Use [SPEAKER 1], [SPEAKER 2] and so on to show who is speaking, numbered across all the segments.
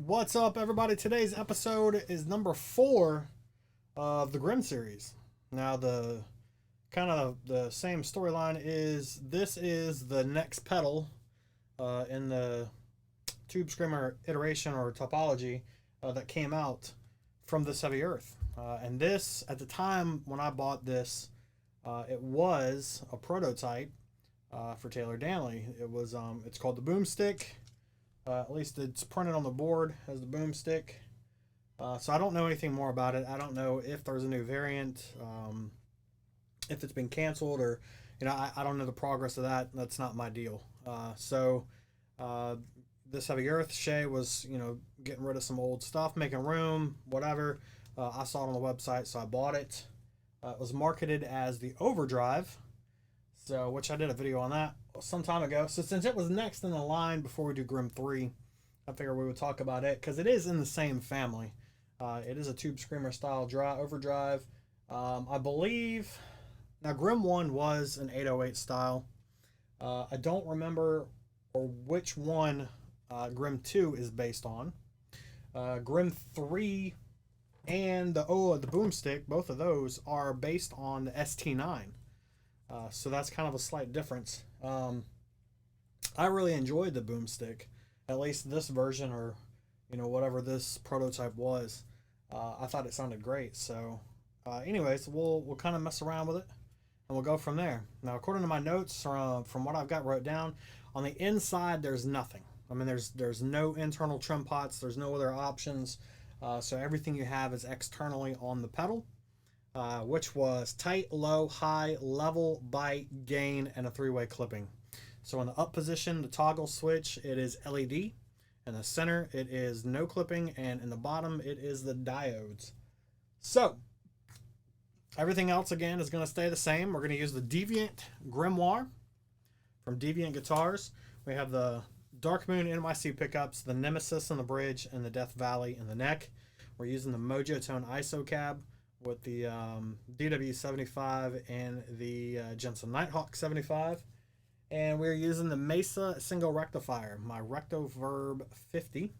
[SPEAKER 1] What's up, everybody? Today's episode is number 4 of the Grimm series. Now, the kind of the same storyline is this is the next pedal in the Tube Screamer iteration or topology that came out from This Heavy Earth. And this, at the time when I bought this, it was a prototype for Taylor Danley. It's called the Boomstick. At least it's printed on the board as the Boomstick. So I don't know anything more about it. I don't know if there's a new variant, if it's been canceled, or I don't know the progress of that. That's not my deal. This Heavy Earth, Shay was getting rid of some old stuff, making room, whatever. I saw it on the website, so I bought it. It was marketed as the Overdrive, which I did a video on that some time ago. So since it was next in the line before we do Grimm 3, I figured we would talk about it because it is in the same family. It is a Tube Screamer style overdrive. I believe now Grimm 1 was an 808 style. I don't remember or which one Grimm 2 is based on. Grimm 3 and the Boomstick, both of those are based on the ST9. So that's kind of a slight difference. I really enjoyed the Boomstick, at least this version, or whatever this prototype was. I thought it sounded great. So anyways, we'll kind of mess around with it and we'll go from there. Now, according to my notes, from what I've got wrote down, on the inside there's nothing. I mean, there's no internal trim pots, there's no other options. So everything you have is externally on the pedal. Which was tight, low, high, level, bite, gain, and a 3-way clipping. So in the up position, the toggle switch, it is LED. In the center, it is no clipping, and in the bottom, it is the diodes. So everything else, again, is going to stay the same. We're going to use the Deviant Grimoire from Deviant Guitars. We have the Dark Moon NYC pickups, the Nemesis in the bridge, and the Death Valley in the neck. We're using the Mojo Tone ISO cab with the DW75 and the Jensen Nighthawk 75. And we're using the Mesa single rectifier, my Rectoverb 50.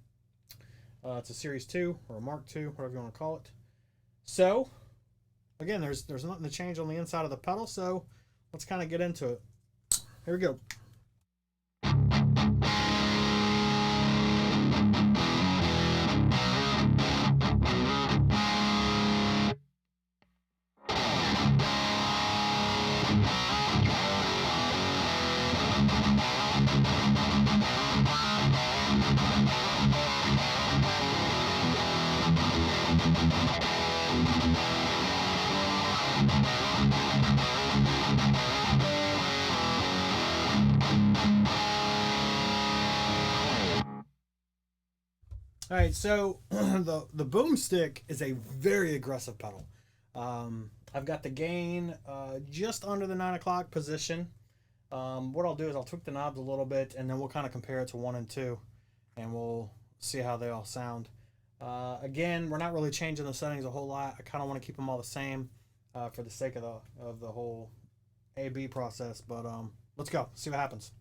[SPEAKER 1] It's a Series 2 or a Mark 2, whatever you want to call it. So, again, there's nothing to change on the inside of the pedal, so let's kind of get into it. Here we go. All right, so the Boomstick is a very aggressive pedal. I've got the gain just under the 9 o'clock position. What I'll do is I'll tweak the knobs a little bit, and then we'll kind of compare it to 1 and 2, and we'll see how they all sound. Again, we're not really changing the settings a whole lot. I kind of want to keep them all the same for the sake of the whole A/B process. But let's go, see what happens.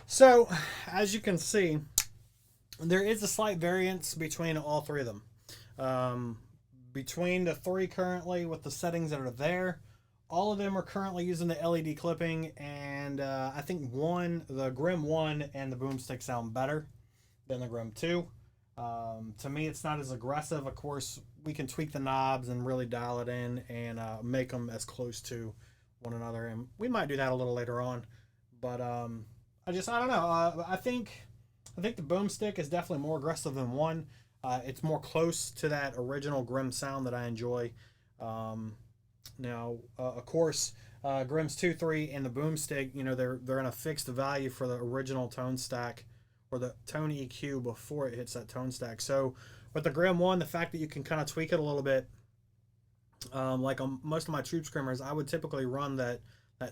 [SPEAKER 1] So, as you can see, there is a slight variance between all three of them. Um, Between the three currently with the settings that are there, all of them are currently using the LED clipping, and I think the Grim 1 and the Boomstick sound better than the Grim 2. To me, it's not as aggressive. Of course, we can tweak the knobs and really dial it in and make them as close to one another, and we might do that a little later on. But I don't know. I think the Boomstick is definitely more aggressive than one. It's more close to that original Grim sound that I enjoy. Now, of course, Grimm's 2, 3, and the Boomstick, they're in a fixed value for the original tone stack or the tone EQ before it hits that tone stack. So with the Grim 1, the fact that you can kind of tweak it a little bit, like on most of my tube screamers, I would typically run that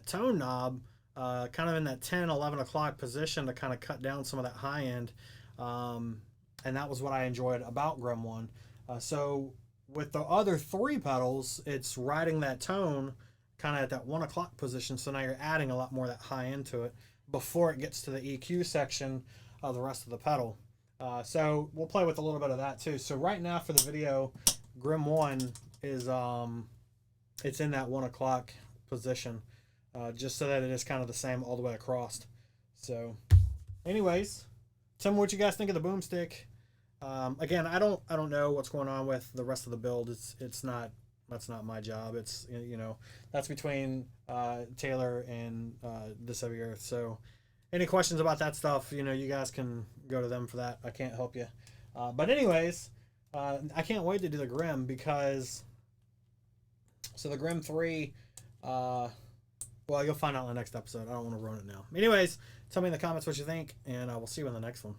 [SPEAKER 1] tone knob kind of in that 10, 11 o'clock position to kind of cut down some of that high end. And that was what I enjoyed about Grim 1. So with the other three pedals, it's riding that tone kind of at that 1 o'clock position. So now you're adding a lot more of that high end to it before it gets to the EQ section of the rest of the pedal. So we'll play with a little bit of that too. So right now for the video, Grim 1 is it's in that 1 o'clock position, just so that it is kind of the same all the way across. So anyways, tell me what you guys think of the Boomstick. Again, I don't know what's going on with the rest of the build. That's not my job. It's that's between Taylor and This Heavy Earth. So any questions about that stuff, you guys can go to them for that. I can't help you. But anyways, I can't wait to do the Grim because the Grim 3, well, you'll find out in the next episode. I don't want to ruin it now. Anyways, tell me in the comments what you think, and I will see you in the next one.